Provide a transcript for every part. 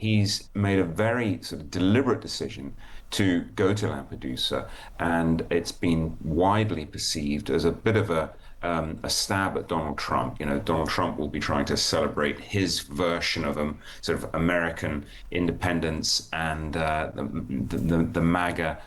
he's made a very sort of deliberate decision to go to Lampedusa, and it's been widely perceived as a bit of a stab at Donald Trump. You know, Donald Trump will be trying to celebrate his version of sort of American independence and the MAGA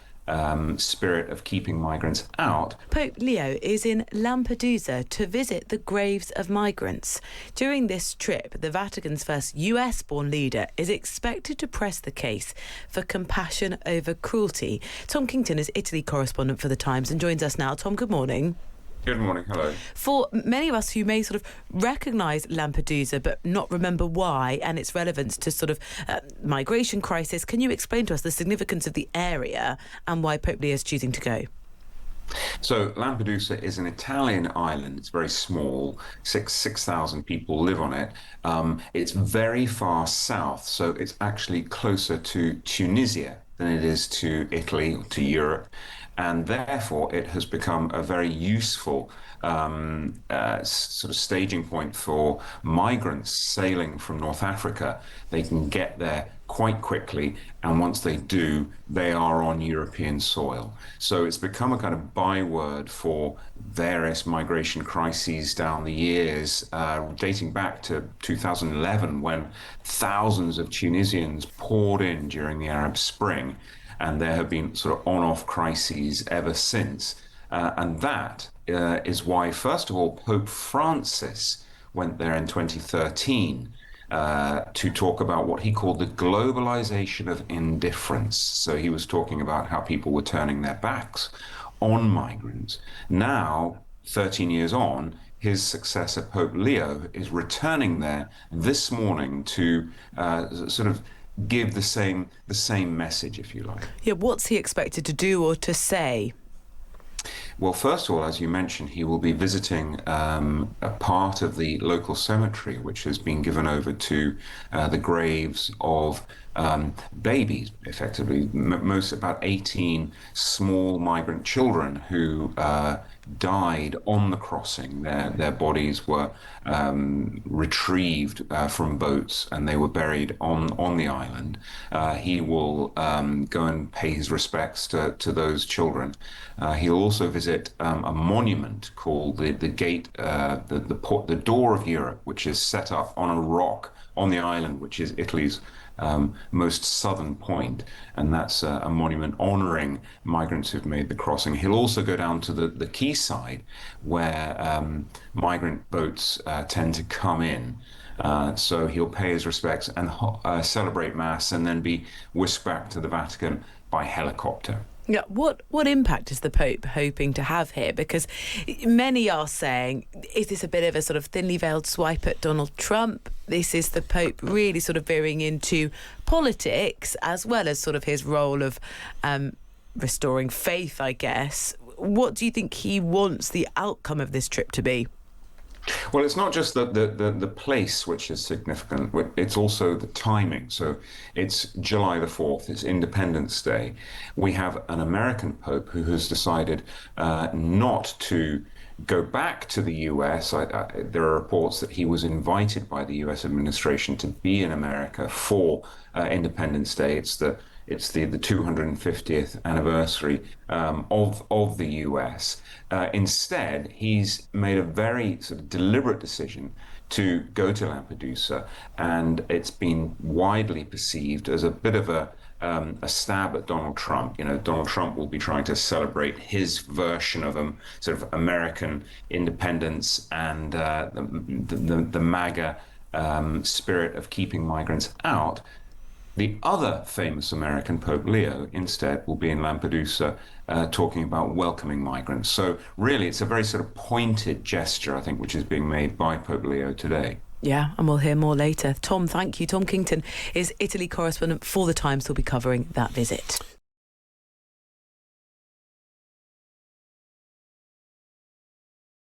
spirit of keeping migrants out. Pope Leo is in Lampedusa to visit the graves of migrants. During this trip, the Vatican's first US-born leader is expected to press the case for compassion over cruelty. Tom Kington is Italy correspondent for The Times and joins us now. Tom, good morning. Good morning, hello. For many of us who may sort of recognise Lampedusa but not remember why and its relevance to sort of migration crisis, can you explain to us the significance of the area and why Pope Leo is choosing to go? So Lampedusa is an Italian island. It's very small. 6,000 people live on it. It's very far south, so it's actually closer to Tunisia than it is to Italy, to Europe. And therefore, it has become a very useful sort of staging point for migrants sailing from North Africa. They can get there quite quickly, and once they do, they are on European soil. So it's become a kind of byword for various migration crises down the years, dating back to 2011, when thousands of Tunisians poured in during the Arab Spring. And there have been sort of on-off crises ever since. And that is why, first of all, Pope Francis went there in 2013 to talk about what he called the globalization of indifference. So he was talking about how people were turning their backs on migrants. Now, 13 years on, his successor, Pope Leo, is returning there this morning to sort of give the same message, if you like. Yeah, what's he expected to do or to say? Well, first of all, as you mentioned, he will be visiting a part of the local cemetery, which has been given over to the graves of babies, effectively, most about 18 small migrant children who died on the crossing. Their bodies were retrieved from boats, and they were buried on the island. He will go and pay his respects to those children. He'll also visit a monument called the Gate, the Door of Europe, which is set up on a rock on the island, which is Italy's most southern point, and that's a monument honouring migrants who've made the crossing. He'll also go down to the quayside, where migrant boats tend to come in. So he'll pay his respects and celebrate Mass, and then be whisked back to the Vatican by helicopter. Yeah, what impact is the Pope hoping to have here? Because many are saying, is this a bit of a sort of thinly veiled swipe at Donald Trump? This is the Pope really sort of veering into politics, as well as sort of his role of restoring faith, I guess. What do you think he wants the outcome of this trip to be? Well, it's not just the place which is significant, it's also the timing. So it's July the 4th, it's Independence Day. We have an American Pope who has decided not to go back to the US. There are reports that he was invited by the US administration to be in America for Independence Day. It's the 250th anniversary of the US. Instead, he's made a very sort of deliberate decision to go to Lampedusa, and it's been widely perceived as a bit of a stab at Donald Trump. You know, Donald Trump will be trying to celebrate his version of sort of American independence and the MAGA spirit of keeping migrants out. The other famous American, Pope Leo, instead will be in Lampedusa talking about welcoming migrants. So really, it's a very sort of pointed gesture, I think, which is being made by Pope Leo today. Yeah, and we'll hear more later. Tom, thank you. Tom Kington is Italy correspondent for The Times. He'll be covering that visit.